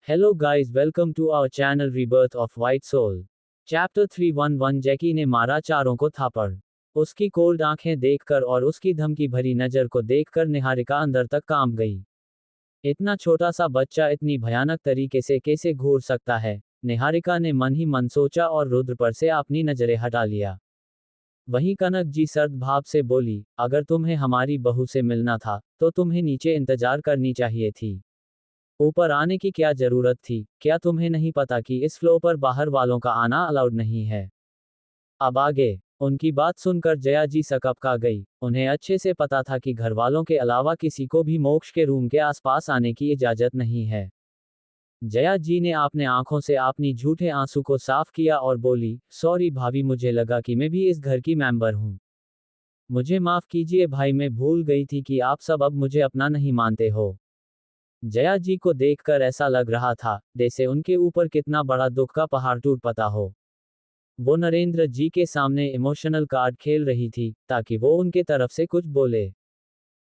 Hello guys, welcome to our channel Rebirth of White Soul. Chapter 311 जैकी ने मारा चारों को थापड़। उसकी कोल्ड आंखें देखकर और उसकी धमकी भरी नजर को देखकर निहारिका अंदर तक कांप गई। इतना छोटा सा बच्चा इतनी भयानक तरीके से कैसे घूर सकता है? निहारिका ने मन ही मन सोचा और रुद्र पर से अपनी नजरें हटा लिया। वहीं कनक जी सर्द भाव से बोली, अगर तुम्हें हमारी बहू से मिलना था, तो तुम्हें नीचे इंतजार करनी चाहिए थी। ऊपर आने की क्या जरूरत थी? क्या तुम्हें नहीं पता कि इस फ्लो पर बाहर वालों का आना अलाउड नहीं है? अब आगे। उनकी बात सुनकर जया जी सकपका गई। उन्हें अच्छे से पता था कि घर वालों के अलावा किसी को भी मोक्ष के रूम के आसपास आने की इजाजत नहीं है। जया जी ने अपने आंखों से अपनी झूठे आंसू को साफ किया और बोली, सॉरी भाभी, मुझे लगा कि मैं भी इस घर की मेंबर हूँ। मुझे माफ कीजिए भाई, मैं भूल गई थी कि आप सब अब मुझे अपना नहीं मानते हो। जया जी को देखकर ऐसा लग रहा था जैसे उनके ऊपर कितना बड़ा दुख का पहाड़ टूट पड़ा हो। वो नरेंद्र जी के सामने इमोशनल कार्ड खेल रही थी ताकि वो उनके तरफ से कुछ बोले।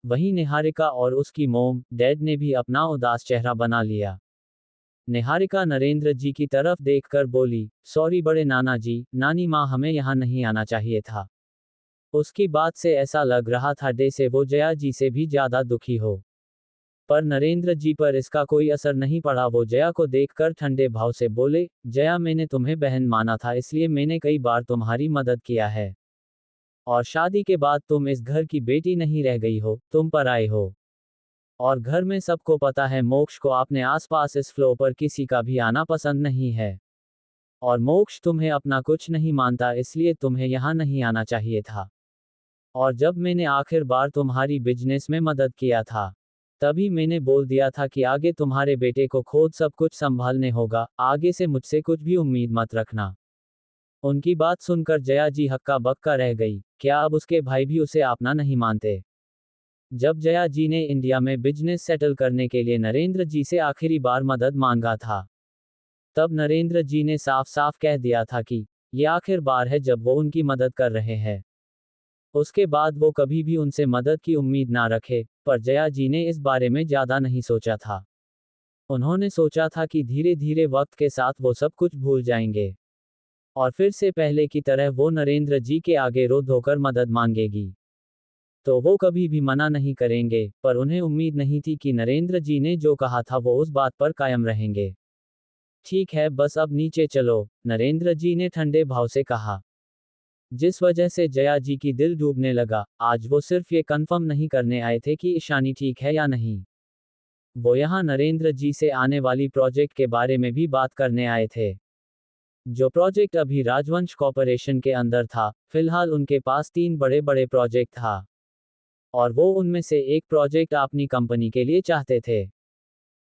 वहीं निहारिका और उसकी मोम डैड ने भी अपना उदास चेहरा बना लिया। निहारिका नरेंद्र जी की तरफ देखकर बोली, सॉरी बड़े नाना जी, नानी माँ, हमें यहाँ नहीं आना चाहिए था। उसकी बात से ऐसा लग रहा था जैसे वो जया जी से भी ज्यादा दुखी हो। पर नरेंद्र जी पर इसका कोई असर नहीं पड़ा। वो जया को देखकर ठंडे भाव से बोले, जया, मैंने तुम्हें बहन माना था, इसलिए मैंने कई बार तुम्हारी मदद किया है। और शादी के बाद तुम इस घर की बेटी नहीं रह गई हो, तुम पर आए हो। और घर में सबको पता है मोक्ष को अपने आसपास इस फ्लो पर किसी का भी आना पसंद नहीं है। और मोक्ष तुम्हें अपना कुछ नहीं मानता, इसलिए तुम्हें यहाँ नहीं आना चाहिए था। और जब मैंने आखिर बार तुम्हारी बिजनेस में मदद किया था, तभी मैंने बोल दिया था कि आगे तुम्हारे बेटे को खुद सब कुछ संभालने होगा, आगे से मुझसे कुछ भी उम्मीद मत रखना। उनकी बात सुनकर जया जी हक्का बक्का रह गई। क्या अब उसके भाई भी उसे अपना नहीं मानते? जब जया जी ने इंडिया में बिजनेस सेटल करने के लिए नरेंद्र जी से आखिरी बार मदद मांगा था, तब नरेंद्र जी ने साफ साफ कह दिया था कि ये आखिर बार है जब वो उनकी मदद कर रहे हैं। उसके बाद वो कभी भी उनसे मदद की उम्मीद ना रखे। पर जया जी ने इस बारे में ज्यादा नहीं सोचा था। उन्होंने सोचा था कि धीरे धीरे वक्त के साथ वो सब कुछ भूल जाएंगे और फिर से पहले की तरह वो नरेंद्र जी के आगे रो धोकर मदद मांगेगी तो वो कभी भी मना नहीं करेंगे। पर उन्हें उम्मीद नहीं थी कि नरेंद्र जी ने जो कहा था वो उस बात पर कायम रहेंगे। ठीक है, बस अब नीचे चलो, नरेंद्र जी ने ठंडे भाव से कहा। जिस वजह से जया जी की दिल डूबने लगा। आज वो सिर्फ ये कंफर्म नहीं करने आए थे कि ईशानी ठीक है या नहीं, वो यहाँ नरेंद्र जी से आने वाली प्रोजेक्ट के बारे में भी बात करने आए थे। जो प्रोजेक्ट अभी राजवंश कॉर्पोरेशन के अंदर था, फिलहाल उनके पास 3 बड़े बड़े प्रोजेक्ट था और वो उनमें से एक प्रोजेक्ट अपनी कंपनी के लिए चाहते थे।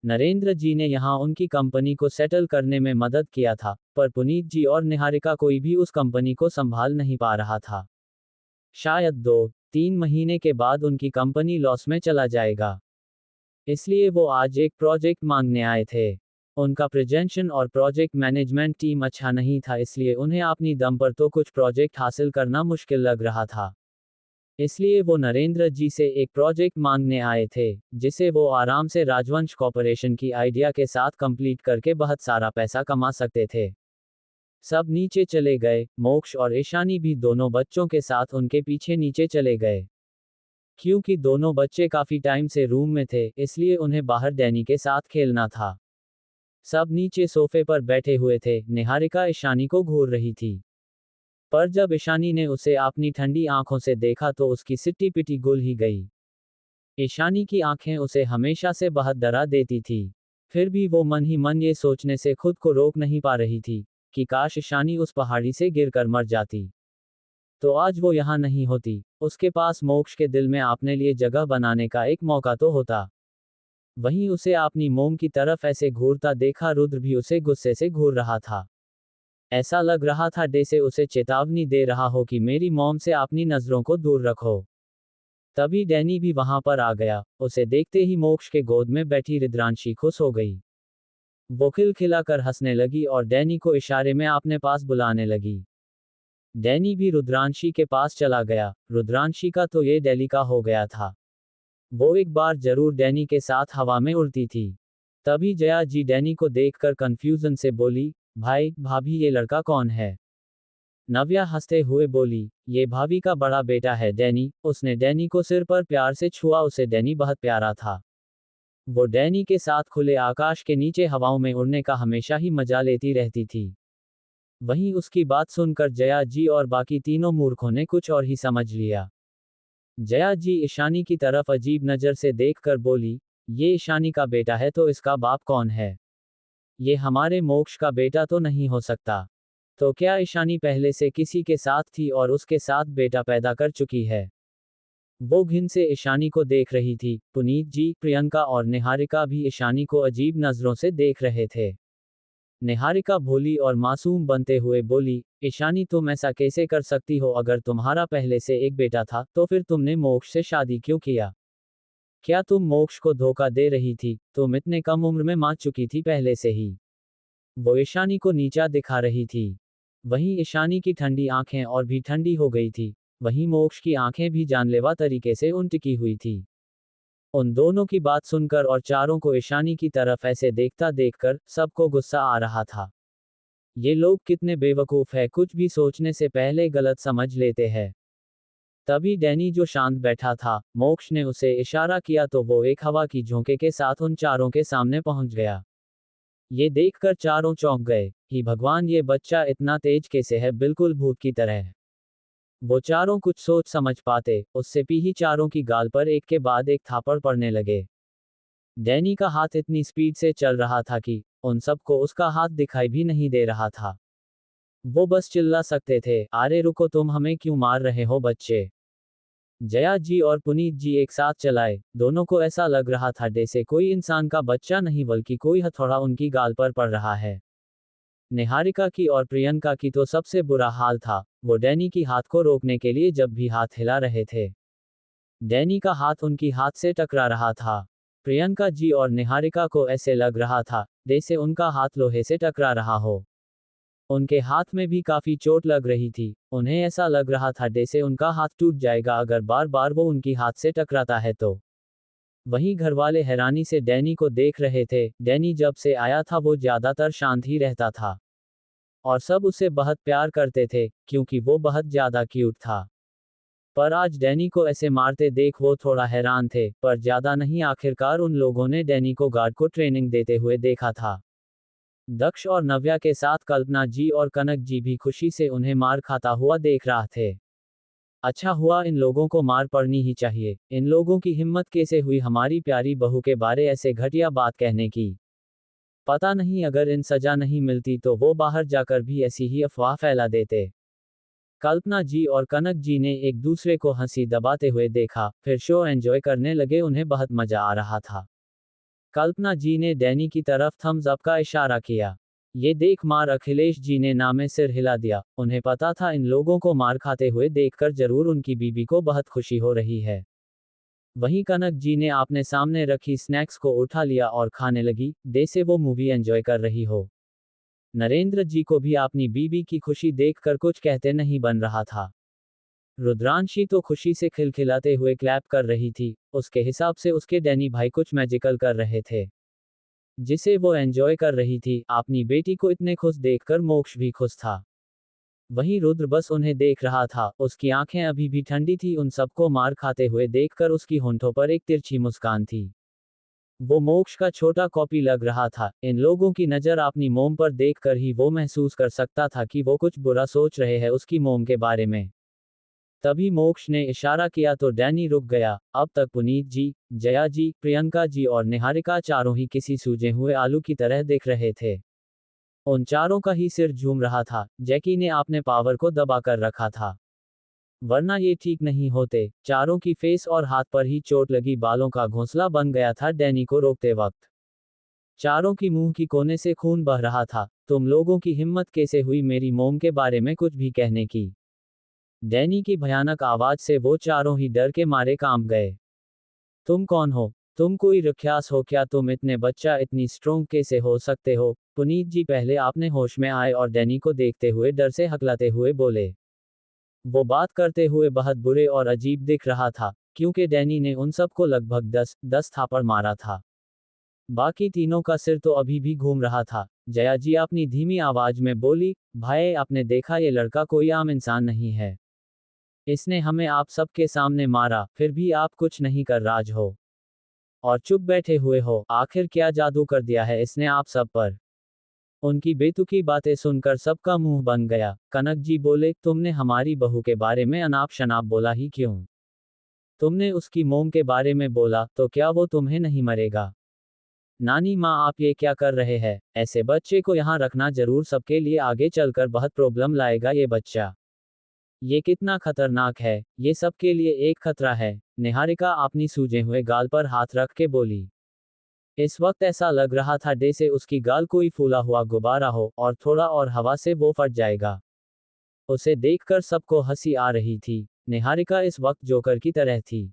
नरेंद्र जी ने यहाँ उनकी कंपनी को सेटल करने में मदद किया था, पर पुनीत जी और निहारिका कोई भी उस कंपनी को संभाल नहीं पा रहा था। शायद 2-3 महीने के बाद उनकी कंपनी लॉस में चला जाएगा। इसलिए वो आज एक प्रोजेक्ट मांगने आए थे। उनका प्रेजेंशन और प्रोजेक्ट मैनेजमेंट टीम अच्छा नहीं था, इसलिए उन्हें अपनी दम पर तो कुछ प्रोजेक्ट हासिल करना मुश्किल लग रहा था। इसलिए वो नरेंद्र जी से एक प्रोजेक्ट मांगने आए थे जिसे वो आराम से राजवंश कॉर्पोरेशन की आइडिया के साथ कंप्लीट करके बहुत सारा पैसा कमा सकते थे। सब नीचे चले गए। मोक्ष और ईशानी भी दोनों बच्चों के साथ उनके पीछे नीचे चले गए। क्योंकि दोनों बच्चे काफी टाइम से रूम में थे, इसलिए उन्हें बाहर डैनी के साथ खेलना था। सब नीचे सोफे पर बैठे हुए थे। निहारिका ईशानी को घूर रही थी, पर जब ईशानी ने उसे अपनी ठंडी आंखों से देखा तो उसकी सिट्टी पिटी गुल ही गई। ईशानी की आंखें उसे हमेशा से बहुत डरा देती थी। फिर भी वो मन ही मन ये सोचने से खुद को रोक नहीं पा रही थी कि काश ईशानी उस पहाड़ी से गिरकर मर जाती, तो आज वो यहाँ नहीं होती। उसके पास मोक्ष के दिल में अपने लिए जगह बनाने का एक मौका तो होता। वहीं उसे अपनी मोम की तरफ ऐसे घूरता देखा रुद्र भी उसे गुस्से से घूर रहा था। ऐसा लग रहा था जैसे उसे चेतावनी दे रहा हो कि मेरी मोम से अपनी नजरों को दूर रखो। तभी डैनी भी वहां पर आ गया। उसे देखते ही मोक्ष के गोद में बैठी रुद्रांशी खुश हो गई। वो खिलखिलाकर हंसने लगी और डैनी को इशारे में अपने पास बुलाने लगी। डैनी भी रुद्रांशी के पास चला गया। रुद्रांशी का तो ये डेली का हो गया था। वो एक बार जरूर डैनी के साथ हवा में उड़ती थी। तभी जया जी डैनी को देखकर कंफ्यूजन से बोली, भाई भाभी ये लड़का कौन है? नव्या हंसते हुए बोली, ये भाभी का बड़ा बेटा है डैनी। उसने डैनी को सिर पर प्यार से छुआ, उसे डैनी बहुत प्यारा था। वो डैनी के साथ खुले आकाश के नीचे हवाओं में उड़ने का हमेशा ही मजा लेती रहती थी। वहीं उसकी बात सुनकर जया जी और बाकी तीनों मूर्खों ने कुछ और ही समझ लिया। जया जी ईशानी की तरफ अजीब नजर से देखकर बोली, ये ईशानी का बेटा है तो इसका बाप कौन है? ये हमारे मोक्ष का बेटा तो नहीं हो सकता। तो क्या ईशानी पहले से किसी के साथ थी और उसके साथ बेटा पैदा कर चुकी है? वो घिन से ईशानी को देख रही थी। पुनीत जी, प्रियंका और निहारिका भी ईशानी को अजीब नजरों से देख रहे थे। निहारिका भोली और मासूम बनते हुए बोली, ईशानी तुम ऐसा कैसे कर सकती हो? अगर तुम्हारा पहले से एक बेटा था तो फिर तुमने मोक्ष से शादी क्यों किया? क्या तुम मोक्ष को धोखा दे रही थी? तुम इतने कम उम्र में मां चुकी थी पहले से ही। वो ईशानी को नीचा दिखा रही थी। वहीं ईशानी की ठंडी आंखें और भी ठंडी हो गई थी। वहीं मोक्ष की आंखें भी जानलेवा तरीके से उन टिकी हुई थी। उन दोनों की बात सुनकर और चारों को ईशानी की तरफ ऐसे देखता देखकर सबको गुस्सा आ रहा था। ये लोग कितने बेवकूफ है, कुछ भी सोचने से पहले गलत समझ लेते हैं। तभी डैनी जो शांत बैठा था, मोक्ष ने उसे इशारा किया तो वो एक हवा की झोंके के साथ उन चारों के सामने पहुंच गया। ये देखकर चारों चौंक गए। ही भगवान, ये बच्चा इतना तेज कैसे है, बिल्कुल भूत की तरह। वो चारों कुछ सोच समझ पाते उससे भी चारों की गाल पर एक के बाद एक थापड़ पड़ने लगे। डैनी का हाथ इतनी स्पीड से चल रहा था कि उन सबको उसका हाथ दिखाई भी नहीं दे रहा था। वो बस चिल्ला सकते थे, अरे रुको, तुम हमें क्यों मार रहे हो बच्चे? जया जी और पुनीत जी एक साथ चलाए। दोनों को ऐसा लग रहा था जैसे कोई इंसान का बच्चा नहीं बल्कि कोई हथौड़ा उनकी गाल पर पड़ रहा है। निहारिका की और प्रियंका की तो सबसे बुरा हाल था। वो डैनी की हाथ को रोकने के लिए जब भी हाथ हिला रहे थे, डैनी का हाथ उनकी हाथ से टकरा रहा था। प्रियंका जी और निहारिका को ऐसे लग रहा था जैसे उनका हाथ लोहे से टकरा रहा हो। उनके हाथ में भी काफी चोट लग रही थी। उन्हें ऐसा लग रहा था जैसे उनका हाथ टूट जाएगा अगर बार बार वो उनकी हाथ से टकराता है तो। वहीं घरवाले हैरानी से डैनी को देख रहे थे। डैनी जब से आया था वो ज्यादातर शांत ही रहता था और सब उसे बहुत प्यार करते थे क्योंकि वो बहुत ज्यादा क्यूट था। पर आज डैनी को ऐसे मारते देख वो थोड़ा हैरान थे, पर ज्यादा नहीं। आखिरकार उन लोगों ने डैनी को गार्ड को ट्रेनिंग देते हुए देखा था। दक्ष और नव्या के साथ कल्पना जी और कनक जी भी खुशी से उन्हें मार खाता हुआ देख रहा थे। अच्छा हुआ, इन लोगों को मार पड़नी ही चाहिए। इन लोगों की हिम्मत कैसे हुई हमारी प्यारी बहू के बारे ऐसे घटिया बात कहने की। पता नहीं अगर इन सजा नहीं मिलती तो वो बाहर जाकर भी ऐसी ही अफवाह फैला देते। कल्पना जी और कनक जी ने एक दूसरे को हंसी दबाते हुए देखा, फिर शो एंजॉय करने लगे। उन्हें बहुत मजा आ रहा था। कल्पना जी ने डैनी की तरफ थम्स अप का इशारा किया। ये देख मार अखिलेश जी ने नामे सिर हिला दिया। उन्हें पता था इन लोगों को मार खाते हुए देखकर जरूर उनकी बीबी को बहुत खुशी हो रही है। वहीं कनक जी ने आपने सामने रखी स्नैक्स को उठा लिया और खाने लगी जैसे वो मूवी एंजॉय कर रही हो। नरेंद्र जी को भी अपनी बीबी की खुशी देखकर कुछ कहते नहीं बन रहा था। रुद्रांशी तो खुशी से खिलखिलाते हुए क्लैप कर रही थी। उसके हिसाब से उसके डैनी भाई कुछ मैजिकल कर रहे थे जिसे वो एंजॉय कर रही थी। अपनी बेटी को इतने खुश देखकर मोक्ष भी खुश था। वहीं रुद्र बस उन्हें देख रहा था। उसकी आंखें अभी भी ठंडी थी। उन सबको मार खाते हुए देखकर उसकी होंठों पर एक तिरछी मुस्कान थी। वो मोक्ष का छोटा कॉपी लग रहा था। इन लोगों की नजर अपनी मोम पर देखकर ही वो महसूस कर सकता था कि वो कुछ बुरा सोच रहे हैं उसकी मोम के बारे में। तभी मोक्ष ने इशारा किया तो डैनी रुक गया। अब तक पुनीत जी, जया जी, प्रियंका जी और निहारिका चारों ही किसी सूजे हुए आलू की तरह दिख रहे थे। उन चारों का ही सिर झूम रहा था। जैकी ने अपने पावर को दबा कर रखा था, वरना ये ठीक नहीं होते। चारों की फेस और हाथ पर ही चोट लगी बालों का घोंसला बन गया था डैनी को रोकते वक्त। चारों की मुंह की कोने से खून बह रहा था। तुम लोगों की हिम्मत कैसे हुई मेरी मोम के बारे में कुछ भी कहने की? डैनी की भयानक आवाज से वो चारों ही डर के मारे कांप गए। तुम कौन हो? तुम कोई राक्षस हो क्या? तुम इतने बच्चा इतनी स्ट्रोंग कैसे हो सकते हो? पुनीत जी पहले आपने होश में आए और डैनी को देखते हुए डर से हकलाते हुए बोले। वो बात करते हुए बहुत बुरे और अजीब दिख रहा था क्योंकि डैनी ने उन सबको लगभग 10 थापड़ मारा था। बाकी तीनों का सिर तो अभी भी घूम रहा था। जया जी अपनी धीमी आवाज में बोली, भाई आपने देखा ये लड़का कोई आम इंसान नहीं है। इसने हमें आप सबके सामने मारा, फिर भी आप कुछ नहीं कर राज हो और चुप बैठे हुए हो। आखिर क्या जादू कर दिया है इसने आप सब पर। उनकी बेतुकी बातें सुनकर सबका मुंह बन गया। कनक जी बोले, तुमने हमारी बहू के बारे में अनाप शनाप बोला ही क्यों? तुमने उसकी मोम के बारे में बोला तो क्या वो तुम्हें नहीं मरेगा? नानी माँ आप ये क्या कर रहे हैं? ऐसे बच्चे को यहाँ रखना जरूर सबके लिए आगे चलकर बहुत प्रॉब्लम लाएगा ये बच्चा। ये कितना खतरनाक है, ये सबके लिए एक खतरा है। निहारिका अपनी सूजे हुए गाल पर हाथ रख के बोली। इस वक्त ऐसा लग रहा था जैसे उसकी गाल कोई फूला हुआ गुब्बारा हो और थोड़ा और हवा से वो फट जाएगा। उसे देखकर सबको हंसी आ रही थी। निहारिका इस वक्त जोकर की तरह थी,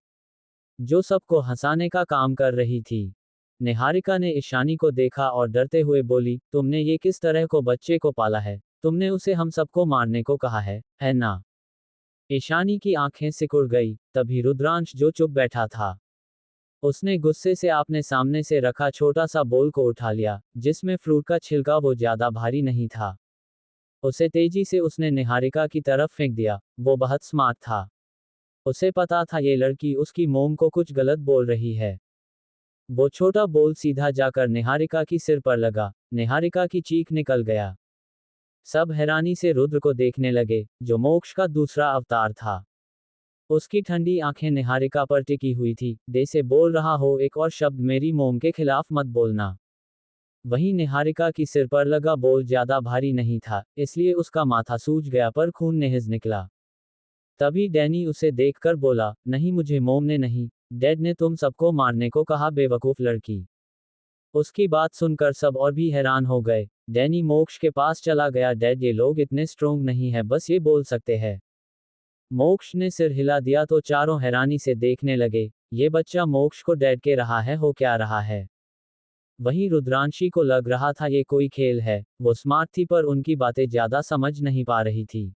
जो सबको हंसाने का काम कर रही थी। निहारिका ने ईशानी को देखा और डरते हुए बोली, तुमने ये किस तरह को बच्चे को पाला है? तुमने उसे हम सबको मारने को कहा है ना? ईशानी की आंखें सिकुड़ गई। तभी रुद्रांश जो चुप बैठा था, उसने गुस्से से आपने सामने से रखा छोटा सा बोल को उठा लिया, जिसमें फ्रूट का छिलका वो ज्यादा भारी नहीं था। उसे तेजी से उसने निहारिका की तरफ फेंक दिया। वो बहुत स्मार्ट था। उसे पता था ये लड़की उसकी मोम को कुछ गलत बोल रही है। वो छोटा बोल सीधा जाकर निहारिका की सिर पर लगा। निहारिका की चीख निकल गया। सब हैरानी से रुद्र को देखने लगे, जो मोक्ष का दूसरा अवतार था। उसकी ठंडी आंखें निहारिका पर टिकी हुई थी, जैसे बोल रहा हो एक और शब्द मेरी मोम के खिलाफ मत बोलना। वहीं निहारिका की सिर पर लगा बोल ज्यादा भारी नहीं था, इसलिए उसका माथा सूज गया पर खून निहिज निकला। तभी डैनी उसे देखकर बोला, नहीं मुझे मोम ने नहीं, डैड ने तुम सबको मारने को कहा बेवकूफ लड़की। उसकी बात सुनकर सब और भी हैरान हो गए। डैनी मोक्ष के पास चला गया, डैड ये लोग इतने स्ट्रोंग नहीं है, बस ये बोल सकते हैं। मोक्ष ने सिर हिला दिया तो चारों हैरानी से देखने लगे, ये बच्चा मोक्ष को डैड के रहा है, हो क्या रहा है? वहीं रुद्रांशी को लग रहा था ये कोई खेल है। वो स्मार्ट थी पर उनकी बातें ज्यादा समझ नहीं पा रही थी।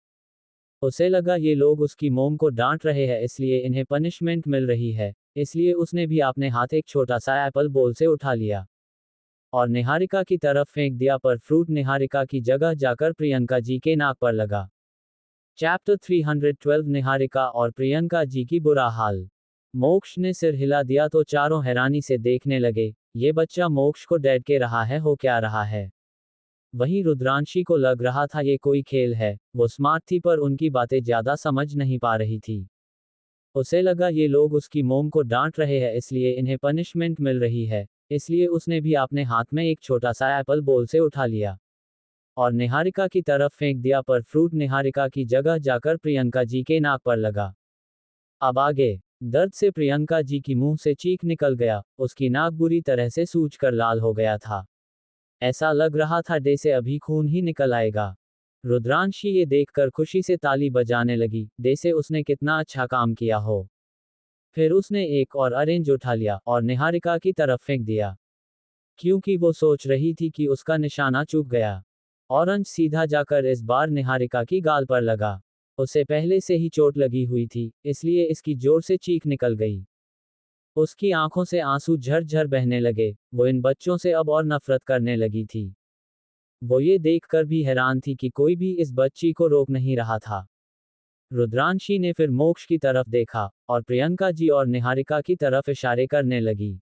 उसे लगा ये लोग उसकी मोम को डांट रहे हैं, इसलिए इन्हें पनिशमेंट मिल रही है। इसलिए उसने भी अपने हाथ एक छोटा सा एप्पल बोल से उठा लिया और निहारिका की तरफ फेंक दिया, पर फ्रूट निहारिका की जगह जाकर प्रियंका जी के नाक पर लगा। चैप्टर 312 निहारिका और प्रियंका जी की बुरा हाल। मोक्ष ने सिर हिला दिया तो चारों हैरानी से देखने लगे, ये बच्चा मोक्ष को डैड के रहा है, हो क्या रहा है? वहीं रुद्रांशी को लग रहा था ये कोई खेल है। वो स्मार्ट थी पर उनकी बातें ज्यादा समझ नहीं पा रही थी। उसे लगा ये लोग उसकी मोम को डांट रहे हैं, इसलिए इन्हें पनिशमेंट मिल रही है। इसलिए उसने भी अपने हाथ में एक छोटा सा एप्पल बोल से उठा लिया और निहारिका की तरफ फेंक दिया, पर फ्रूट निहारिका की जगह जाकर प्रियंका जी के नाक पर लगा। अब आगे। दर्द से प्रियंका जी की मुंह से चीख निकल गया। उसकी नाक बुरी तरह से सूजकर लाल हो गया था। ऐसा लग रहा था जैसे अभी खून ही निकल आएगा। रुद्रांशी ये देखकर खुशी से ताली बजाने लगी, जैसे उसने कितना अच्छा काम किया हो। फिर उसने एक और ऑरेंज उठा लिया और निहारिका की तरफ फेंक दिया, क्योंकि वो सोच रही थी कि उसका निशाना चूक गया। ऑरेंज सीधा जाकर इस बार निहारिका की गाल पर लगा। उसे पहले से ही चोट लगी हुई थी, इसलिए इसकी जोर से चीख निकल गई। उसकी आंखों से आंसू झरझर बहने लगे। वो इन बच्चों से अब और नफरत करने लगी थी। वो ये देखकर भी हैरान थी कि कोई भी इस बच्ची को रोक नहीं रहा था। रुद्रांशी ने फिर मोक्ष की तरफ देखा और प्रियंका जी और निहारिका की तरफ इशारे करने लगी।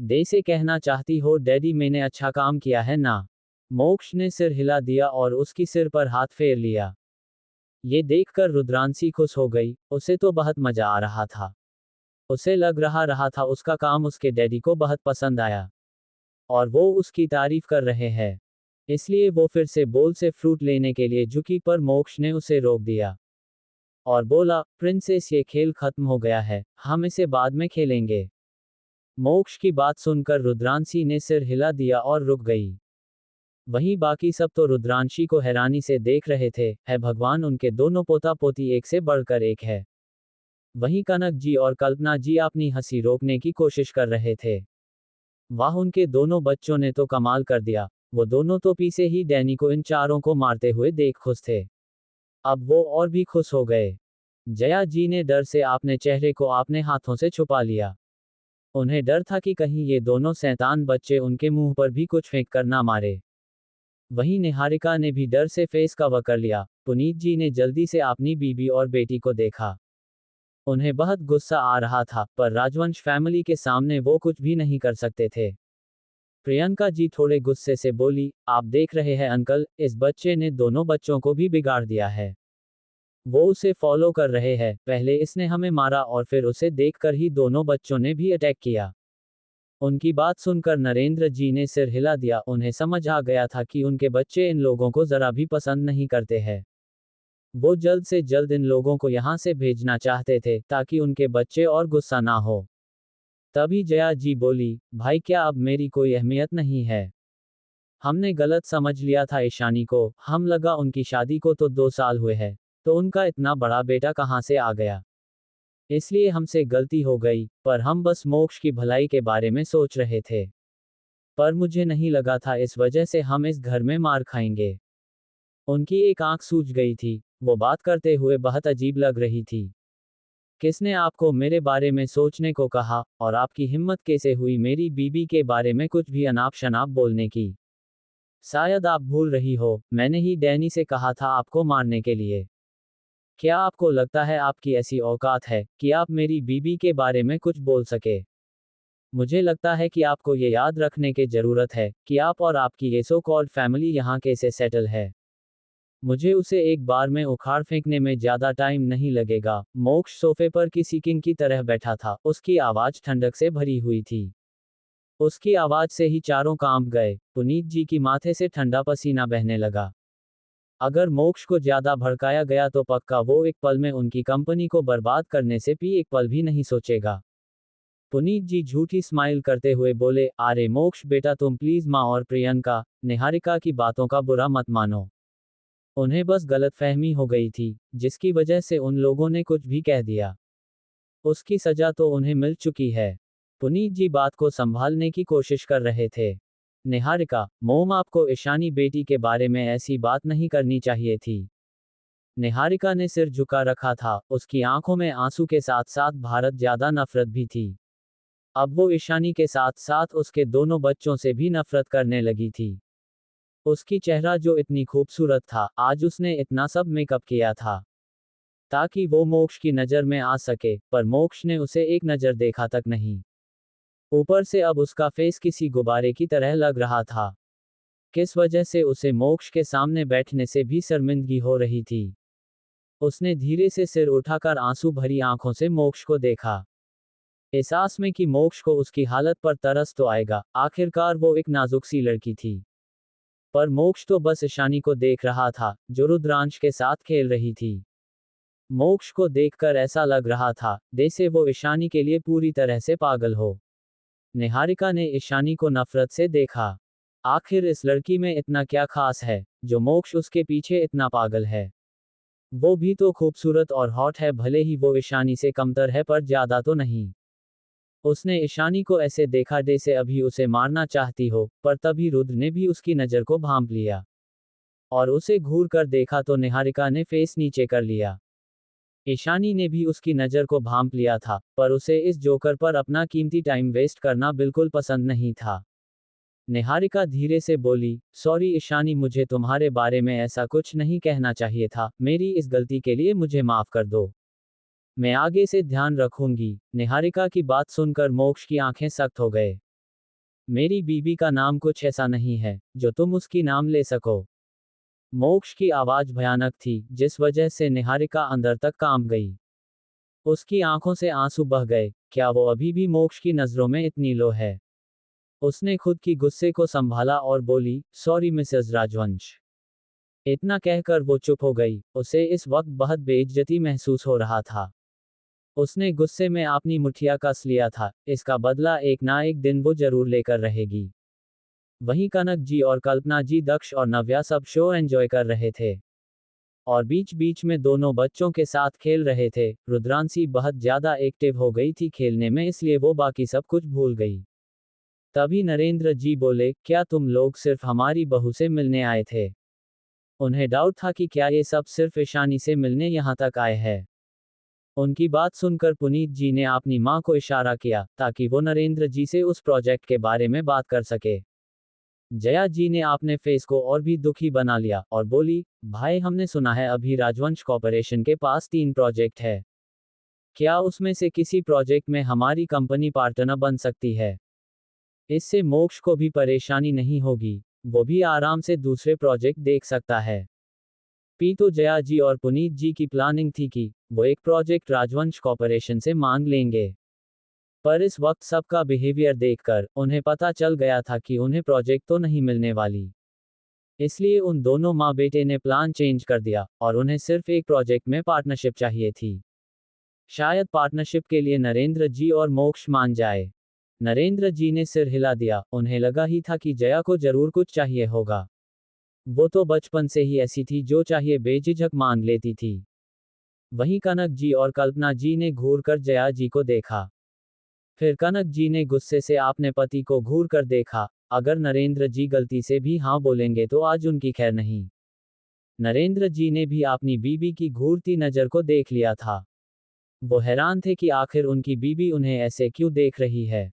दे से कहना चाहती हो डैडी मैंने अच्छा काम किया है ना? मोक्ष ने सिर हिला दिया और उसकी सिर पर हाथ फेर लिया। ये देखकर रुद्रांशी खुश हो गई। उसे तो बहुत मजा आ रहा था। उसे लग रहा था उसका काम उसके डैडी को बहुत पसंद आया और वो उसकी तारीफ कर रहे हैं। इसलिए वो फिर से बोल से फ्रूट लेने के लिए झुकी, पर मोक्ष ने उसे रोक दिया और बोला, प्रिंसेस ये खेल खत्म हो गया है, हम इसे बाद में खेलेंगे। मोक्ष की बात सुनकर रुद्रांशी ने सिर हिला दिया और रुक गई। वहीं बाकी सब तो रुद्रांशी को हैरानी से देख रहे थे। है भगवान, उनके दोनों पोता पोती एक से बढ़कर एक है। वहीं कनक जी और कल्पना जी अपनी हंसी रोकने की कोशिश कर रहे थे। वाह, उनके दोनों बच्चों ने तो कमाल कर दिया। वो दोनों तो पीछे ही डैनी को इन चारों को मारते हुए देख खुश थे। अब वो और भी खुश हो गए। जया जी ने डर से अपने चेहरे को अपने हाथों से छुपा लिया। उन्हें डर था कि कहीं ये दोनों शैतान बच्चे उनके मुंह पर भी कुछ फेंक कर ना मारे। वहीं निहारिका ने भी डर से फेस कवर कर लिया। पुनीत जी ने जल्दी से अपनी बीबी और बेटी को देखा। उन्हें बहुत गुस्सा आ रहा था, पर राजवंश फैमिली के सामने वो कुछ भी नहीं कर सकते थे। प्रियंका जी थोड़े गुस्से से बोली, आप देख रहे हैं अंकल, इस बच्चे ने दोनों बच्चों को भी बिगाड़ दिया है। वो उसे फॉलो कर रहे हैं, पहले इसने हमें मारा और फिर उसे देखकर ही दोनों बच्चों ने भी अटैक किया। उनकी बात सुनकर नरेंद्र जी ने सिर हिला दिया। उन्हें समझ आ गया था कि उनके बच्चे इन लोगों को जरा भी पसंद नहीं करते हैं। वो जल्द से जल्द इन लोगों को यहाँ से भेजना चाहते थे, ताकि उनके बच्चे और गुस्सा ना हो। तभी जया जी बोली, भाई क्या अब मेरी कोई अहमियत नहीं है? हमने गलत समझ लिया था ईशानी को, हम लगा उनकी शादी को तो 2 साल हुए हैं, तो उनका इतना बड़ा बेटा कहाँ से आ गया? इसलिए हमसे गलती हो गई, पर हम बस मोक्ष की भलाई के बारे में सोच रहे थे। पर मुझे नहीं लगा था इस वजह से हम इस घर में मार खाएंगे। उनकी एक आंख सूज गई थी, वो बात करते हुए बहुत अजीब लग रही थी। किसने आपको मेरे बारे में सोचने को कहा, और आपकी हिम्मत कैसे हुई मेरी बीबी के बारे में कुछ भी अनाप शनाप बोलने की? शायद आप भूल रही हो, मैंने ही डैनी से कहा था आपको मारने के लिए। क्या आपको लगता है आपकी ऐसी औकात है कि आप मेरी बीबी के बारे में कुछ बोल सके? मुझे लगता है कि आपको ये याद रखने की जरूरत है कि आप और आपकी ये सो कॉल्ड फैमिली यहाँ कैसे सेटल है। मुझे उसे एक बार में उखाड़ फेंकने में ज्यादा टाइम नहीं लगेगा। मोक्ष सोफे पर किसी किंग की तरह बैठा था, उसकी आवाज ठंडक से भरी हुई थी। उसकी आवाज से ही चारों कांप गए। पुनीत जी की माथे से ठंडा पसीना बहने लगा। अगर मोक्ष को ज्यादा भड़काया गया तो पक्का वो एक पल में उनकी कंपनी को बर्बाद करने से भी एक पल भी नहीं सोचेगा। पुनीत जी झूठी स्माइल करते हुए बोले, अरे मोक्ष बेटा, तुम प्लीज माँ और प्रियंका, निहारिका की बातों का बुरा मत मानो। उन्हें बस गलतफहमी हो गई थी, जिसकी वजह से उन लोगों ने कुछ भी कह दिया। उसकी सजा तो उन्हें मिल चुकी है। पुनीत जी बात को संभालने की कोशिश कर रहे थे। निहारिका, मोम आपको ईशानी बेटी के बारे में ऐसी बात नहीं करनी चाहिए थी। निहारिका ने सिर झुका रखा था, उसकी आंखों में आंसू के साथ साथ भारत ज्यादा नफरत भी थी। अब वो ईशानी के साथ साथ उसके दोनों बच्चों से भी नफरत करने लगी थी। उसकी चेहरा जो इतनी खूबसूरत था, आज उसने इतना सब मेकअप किया था ताकि वो मोक्ष की नज़र में आ सके, पर मोक्ष ने उसे एक नज़र देखा तक नहीं। ऊपर से अब उसका फेस किसी गुब्बारे की तरह लग रहा था। किस वजह से उसे मोक्ष के सामने बैठने से भी शर्मिंदगी हो रही थी। उसने धीरे से सिर उठाकर आंसू भरी आंखों से मोक्ष को देखा, इस आस में कि मोक्ष को उसकी हालत पर तरस तो आएगा। आखिरकार वो एक नाजुक सी लड़की थी। पर मोक्ष तो बस ईशानी को देख रहा था, जो रुद्रांश के साथ खेल रही थी। मोक्ष को देखकर ऐसा लग रहा था जैसे वो ईशानी के लिए पूरी तरह से पागल हो। निहारिका ने ईशानी को नफरत से देखा। आखिर इस लड़की में इतना क्या खास है, जो मोक्ष उसके पीछे इतना पागल है? वो भी तो खूबसूरत और हॉट है, भले ही वो ईशानी से कमतर है पर ज्यादा तो नहीं। उसने ईशानी को ऐसे देखा जैसे अभी उसे मारना चाहती हो, पर तभी रुद्र ने भी उसकी नज़र को भांप लिया। और उसे घूर कर देखा तो निहारिका ने फेस नीचे कर लिया। ईशानी ने भी उसकी नज़र को भांप लिया था, पर उसे इस जोकर पर अपना कीमती टाइम वेस्ट करना बिल्कुल पसंद नहीं था। निहारिका धीरे से बोली, सॉरी ईशानी, मुझे तुम्हारे बारे में ऐसा कुछ नहीं कहना चाहिए था, मेरी इस गलती के लिए मुझे माफ कर दो। मैं आगे से ध्यान रखूंगी। निहारिका की बात सुनकर मोक्ष की आंखें सख्त हो गए। मेरी बीबी का नाम कुछ ऐसा नहीं है जो तुम उसकी नाम ले सको। मोक्ष की आवाज भयानक थी, जिस वजह से निहारिका अंदर तक कांप गई। उसकी आंखों से आंसू बह गए। क्या वो अभी भी मोक्ष की नजरों में इतनी लो है? उसने खुद की गुस्से को संभाला और बोली, सॉरी मिसेस राजवंश। इतना कहकर वो चुप हो गई। उसे इस वक्त बहुत बेइज्जती महसूस हो रहा था। उसने गुस्से में अपनी मुठिया कस लिया था, इसका बदला एक ना एक दिन वो जरूर लेकर रहेगी। वहीं कनक जी और कल्पना जी, दक्ष और नव्या सब शो एंजॉय कर रहे थे और बीच बीच में दोनों बच्चों के साथ खेल रहे थे। रुद्रांशी बहुत ज्यादा एक्टिव हो गई थी खेलने में, इसलिए वो बाकी सब कुछ भूल गई। तभी नरेंद्र जी बोले, क्या तुम लोग सिर्फ हमारी बहू से मिलने आए थे? उन्हें डाउट था कि क्या ये सब सिर्फ ईशानी से मिलने यहाँ तक आए हैं। उनकी बात सुनकर पुनीत जी ने अपनी मां को इशारा किया ताकि वो नरेंद्र जी से उस प्रोजेक्ट के बारे में बात कर सके। जया जी ने अपने फेस को और भी दुखी बना लिया और बोली, भाई हमने सुना है अभी राजवंश कॉर्पोरेशन के पास 3 प्रोजेक्ट है। क्या उसमें से किसी प्रोजेक्ट में हमारी कंपनी पार्टनर बन सकती है? इससे मोक्ष को भी परेशानी नहीं होगी, वो भी आराम से दूसरे प्रोजेक्ट देख सकता है। पी तो जया जी और पुनीत जी की प्लानिंग थी कि वो एक प्रोजेक्ट राजवंश कॉर्पोरेशन से मांग लेंगे। पर इस वक्त सबका बिहेवियर देखकर उन्हें पता चल गया था कि उन्हें प्रोजेक्ट तो नहीं मिलने वाली। इसलिए उन दोनों माँ बेटे ने प्लान चेंज कर दिया और उन्हें सिर्फ एक प्रोजेक्ट में पार्टनरशिप चाहिए थी। शायद पार्टनरशिप के लिए नरेंद्र जी और मोक्ष मान जाए। नरेंद्र जी ने सिर हिला दिया, उन्हें लगा ही था कि जया को जरूर कुछ चाहिए होगा। वो तो बचपन से ही ऐसी थी जो चाहिए बेझिझक मान लेती थी। वहीं कनक जी और कल्पना जी ने घूर कर जया जी को देखा। फिर कनक जी ने गुस्से से अपने पति को घूर कर देखा, अगर नरेंद्र जी गलती से भी हाँ बोलेंगे तो आज उनकी खैर नहीं। नरेंद्र जी ने भी अपनी बीबी की घूरती नजर को देख लिया था। वो हैरान थे कि आखिर उनकी बीबी उन्हें ऐसे क्यों देख रही है।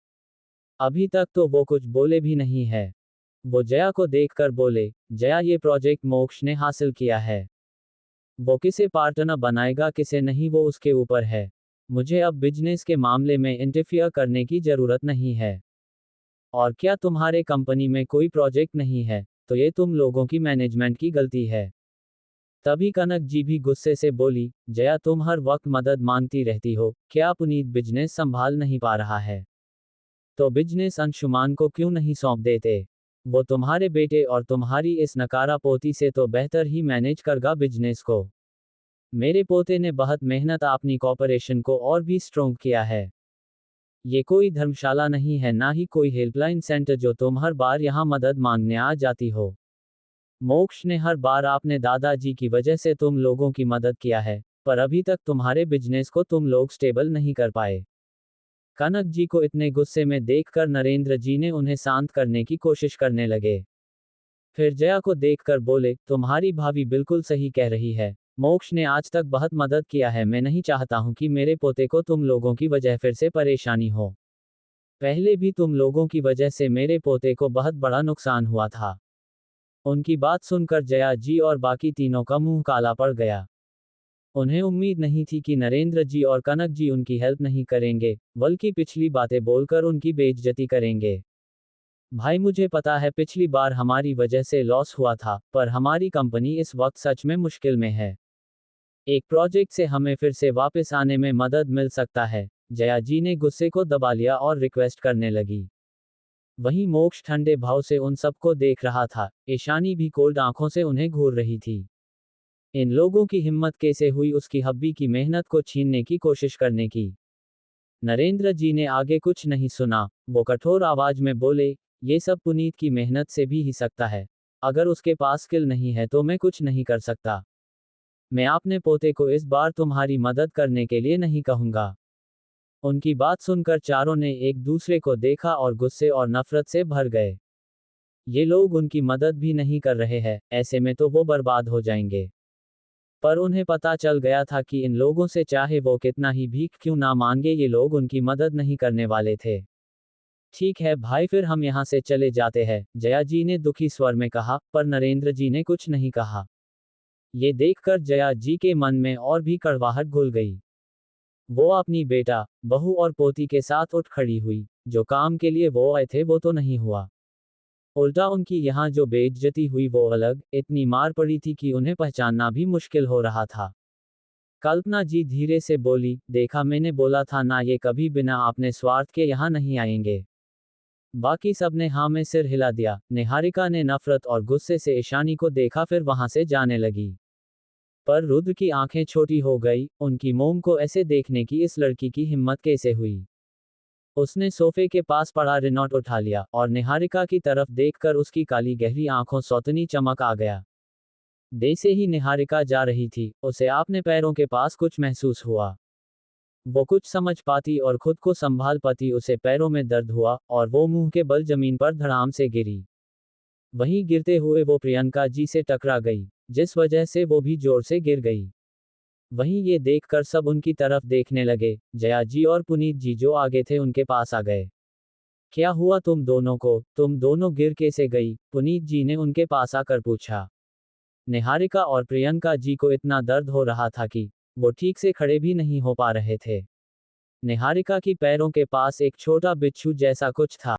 अभी तक तो वो कुछ बोले भी नहीं है। वो जया को देखकर बोले, जया ये प्रोजेक्ट मोक्ष ने हासिल किया है। वो किसे पार्टनर बनाएगा किसे नहीं वो उसके ऊपर है। मुझे अब बिजनेस के मामले में इंटरफियर करने की जरूरत नहीं है। और क्या तुम्हारे कंपनी में कोई प्रोजेक्ट नहीं है, तो ये तुम लोगों की मैनेजमेंट की गलती है। तभी कनक जी भी गुस्से से बोली, जया तुम हर वक्त मदद मांगती रहती हो, क्या पुनीत बिजनेस संभाल नहीं पा रहा है? तो बिजनेस अंशुमान को क्यों नहीं सौंप देते? वो तुम्हारे बेटे और तुम्हारी इस नकारा पोती से तो बेहतर ही मैनेज करगा बिजनेस को। मेरे पोते ने बहुत मेहनत अपनी कॉर्पोरेशन को और भी स्ट्रोंग किया है। ये कोई धर्मशाला नहीं है, ना ही कोई हेल्पलाइन सेंटर जो तुम हर बार यहाँ मदद मांगने आ जाती हो। मोक्ष ने हर बार अपने दादाजी की वजह से तुम लोगों की मदद किया है, पर अभी तक तुम्हारे बिजनेस को तुम लोग स्टेबल नहीं कर पाए। कनक जी को इतने गुस्से में देखकर नरेंद्र जी ने उन्हें शांत करने की कोशिश करने लगे। फिर जया को देखकर बोले, तुम्हारी भाभी बिल्कुल सही कह रही है। मोक्ष ने आज तक बहुत मदद किया है, मैं नहीं चाहता हूं कि मेरे पोते को तुम लोगों की वजह फिर से परेशानी हो। पहले भी तुम लोगों की वजह से मेरे पोते को बहुत बड़ा नुकसान हुआ था। उनकी बात सुनकर जया जी और बाकी तीनों का मुंह काला पड़ गया। उन्हें उम्मीद नहीं थी कि नरेंद्र जी और कनक जी उनकी हेल्प नहीं करेंगे, बल्कि पिछली बातें बोलकर उनकी बेइज्जती करेंगे। भाई मुझे पता है पिछली बार हमारी वजह से लॉस हुआ था, पर हमारी कंपनी इस वक्त सच में मुश्किल में है। एक प्रोजेक्ट से हमें फिर से वापस आने में मदद मिल सकता है। जया जी ने गुस्से को दबा लिया और रिक्वेस्ट करने लगी। वहीं मोक्ष ठंडे भाव से उन सबको देख रहा था, ईशानी भी कोल्ड आंखों से उन्हें घूर रही थी। इन लोगों की हिम्मत कैसे हुई उसकी हब्बी की मेहनत को छीनने की कोशिश करने की। नरेंद्र जी ने आगे कुछ नहीं सुना, वो कठोर आवाज में बोले, ये सब पुनीत की मेहनत से भी ही सकता है। अगर उसके पास स्किल नहीं है तो मैं कुछ नहीं कर सकता। मैं अपने पोते को इस बार तुम्हारी मदद करने के लिए नहीं कहूंगा। उनकी बात सुनकर चारों ने एक दूसरे को देखा और गुस्से और नफरत से भर गए। ये लोग उनकी मदद भी नहीं कर रहे हैं, ऐसे में तो वो बर्बाद हो जाएंगे। पर उन्हें पता चल गया था कि इन लोगों से चाहे वो कितना ही भीख क्यों ना मांगे ये लोग उनकी मदद नहीं करने वाले थे। ठीक है भाई फिर हम यहाँ से चले जाते हैं, जया जी ने दुखी स्वर में कहा, पर नरेंद्र जी ने कुछ नहीं कहा। ये देखकर जया जी के मन में और भी कड़वाहट घुल गई। वो अपनी बेटा, बहू और पोती के साथ उठ खड़ी हुई। जो काम के लिए वो आए थे वो तो नहीं हुआ, उल्टा उनकी यहाँ जो बेइज्जती हुई वो अलग। इतनी मार पड़ी थी कि उन्हें पहचानना भी मुश्किल हो रहा था। कल्पना जी धीरे से बोली, देखा मैंने बोला था ना, ये कभी बिना अपने स्वार्थ के यहाँ नहीं आएंगे। बाकी सबने हाँ में सिर हिला दिया। निहारिका ने नफरत और गुस्से से ईशानी को देखा, फिर वहां से जाने लगी। पर रुद्र की आंखें छोटी हो गई, उनकी मोम को ऐसे देखने की इस लड़की की हिम्मत कैसे हुई। उसने सोफे के पास पड़ा रिमोट उठा लिया और निहारिका की तरफ देखकर उसकी काली गहरी आंखों सौतनी चमक आ गया। जैसे ही निहारिका जा रही थी, उसे अपने पैरों के पास कुछ महसूस हुआ। वो कुछ समझ पाती और खुद को संभाल पाती, उसे पैरों में दर्द हुआ और वो मुंह के बल जमीन पर धड़ाम से गिरी। वहीं गिरते हुए वो प्रियंका जी से टकरा गई, जिस वजह से वो भी जोर से गिर गई। वहीं ये देखकर सब उनकी तरफ देखने लगे। जया जी और पुनीत जी जो आगे थे उनके पास आ गए। क्या हुआ तुम दोनों को, तुम दोनों गिर कैसे गई? पुनीत जी ने उनके पास आकर पूछा। निहारिका और प्रियंका जी को इतना दर्द हो रहा था कि वो ठीक से खड़े भी नहीं हो पा रहे थे। निहारिका की पैरों के पास एक छोटा बिच्छू जैसा कुछ था।